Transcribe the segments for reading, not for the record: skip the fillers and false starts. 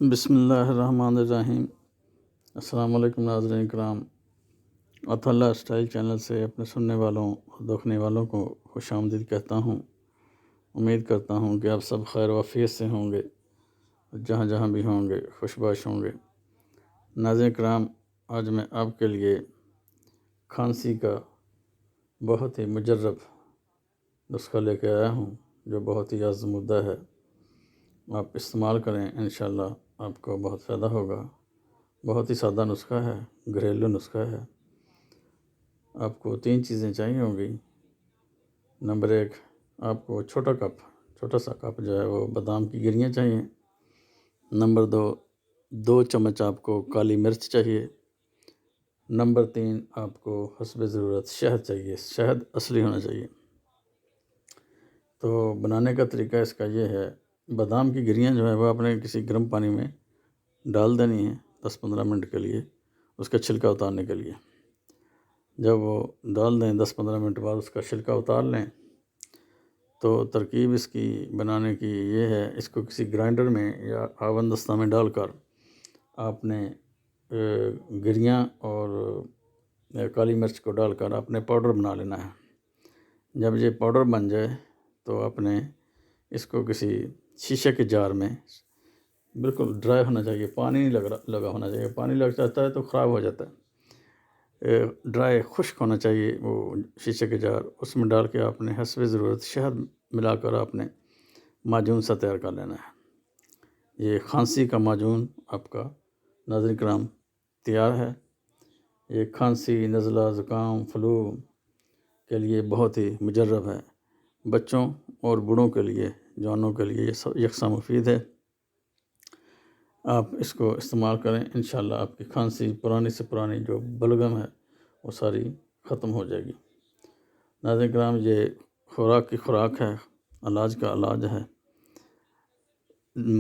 بسم اللہ الرحمن الرحیم۔ السلام علیکم ناظرین کرام، عطا اللہ اسٹائل چینل سے اپنے سننے والوں اور دیکھنے والوں کو خوش آمدید کہتا ہوں۔ امید کرتا ہوں کہ آپ سب خیر و عافیت سے ہوں گے، جہاں جہاں بھی ہوں گے خوش باش ہوں گے۔ ناظرین کرام، آج میں آپ کے لیے کھانسی کا بہت ہی مجرب نسخہ لے کے آیا ہوں، جو بہت ہی آزمودہ ہے۔ آپ استعمال کریں، انشاءاللہ آپ کو بہت فائدہ ہوگا۔ بہت ہی سادہ نسخہ ہے، گھریلو نسخہ ہے۔ آپ کو 3 چیزیں چاہیے ہوں گی۔ نمبر 1، آپ کو چھوٹا سا کپ جو ہے وہ بادام کی گریاں چاہیے۔ نمبر 2 چمچ آپ کو کالی مرچ چاہیے۔ نمبر 3، آپ کو حسب ضرورت شہد چاہیے، شہد اصلی ہونا چاہیے۔ تو بنانے کا طریقہ اس کا یہ ہے، بادام کی گریاں جو ہے وہ آپ نے کسی گرم پانی میں ڈال دینی ہے 10-15 منٹ کے لیے، اس کا چھلکا اتارنے کے لیے۔ جب وہ ڈال دیں 10-15 منٹ بعد اس کا چھلکا اتار لیں، تو ترکیب اس کی بنانے کی یہ ہے، اس کو کسی گرائنڈر میں یا آون دستہ میں ڈال کر آپ نے گریاں اور کالی مرچ کو ڈال کر آپ نے پاؤڈر بنا لینا ہے۔ جب یہ پاؤڈر بن جائے تو آپ نے اس کو کسی شیشے کے جار میں، بالکل ڈرائی ہونا چاہیے، پانی نہیں لگا ہونا چاہیے، پانی لگ جاتا ہے تو خراب ہو جاتا ہے۔ ڈرائی خشک ہونا چاہیے وہ شیشے کے جار، اس میں ڈال کے آپ نے حسب ضرورت شہد ملا کر آپ نے معجون سا تیار کر لینا ہے۔ یہ کھانسی کا معجون آپ کا ناظرین کرام تیار ہے۔ یہ کھانسی، نزلہ، زکام، فلو کے لیے بہت ہی مجرب ہے۔ بچوں اور بوڑھوں کے لیے، جوانوں کے لیے یہ یکساں مفید ہے۔ آپ اس کو استعمال کریں، انشاءاللہ آپ کی کھانسی پرانی سے پرانی جو بلغم ہے وہ ساری ختم ہو جائے گی۔ ناظرین کرام، یہ خوراک کی خوراک ہے، علاج کا علاج ہے۔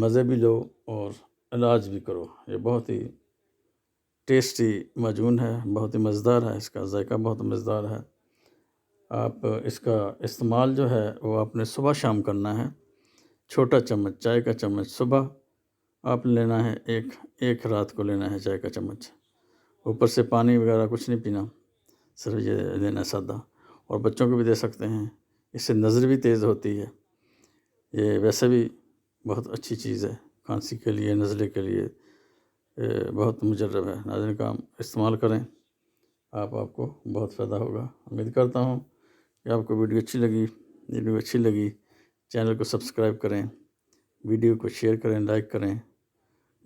مزے بھی لو اور علاج بھی کرو۔ یہ بہت ہی ٹیسٹی معجون ہے، بہت ہی مزیدار ہے، اس کا ذائقہ بہت مزیدار ہے۔ آپ اس کا استعمال جو ہے وہ آپ نے صبح شام کرنا ہے۔ چھوٹا چمچ، چائے کا چمچ صبح آپ لینا ہے، ایک رات کو لینا ہے چائے کا چمچ۔ اوپر سے پانی وغیرہ کچھ نہیں پینا، صرف یہ لینا ہے سادہ۔ اور بچوں کو بھی دے سکتے ہیں، اس سے نظر بھی تیز ہوتی ہے۔ یہ ویسے بھی بہت اچھی چیز ہے، کھانسی کے لیے، نزلے کے لیے بہت مجرب ہے۔ ناظرین کرام، استعمال کریں، آپ کو بہت فائدہ ہوگا۔ امید کرتا ہوں کہ آپ کو ویڈیو اچھی لگی، چینل کو سبسکرائب کریں، ویڈیو کو شیئر کریں، لائک کریں،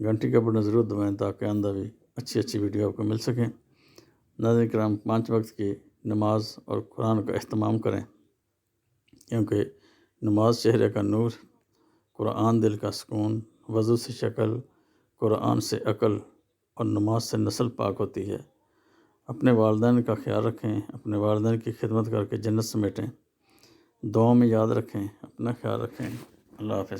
گھنٹی کا بٹن ضرور دبائیں تاکہ آئندہ بھی اچھی ویڈیو آپ کو مل سکیں۔ ناظرین کرام، 5 وقت کی نماز اور قرآن کا اہتمام کریں، کیونکہ نماز چہرے کا نور، قرآن دل کا سکون، وضو سے شکل، قرآن سے عقل اور نماز سے نسل پاک ہوتی ہے۔ اپنے والدین کا خیال رکھیں، اپنے والدین کی خدمت کر کے جنت سمیٹیں۔ دعاؤں میں یاد رکھیں، اپنا خیال رکھیں۔ اللہ حافظ۔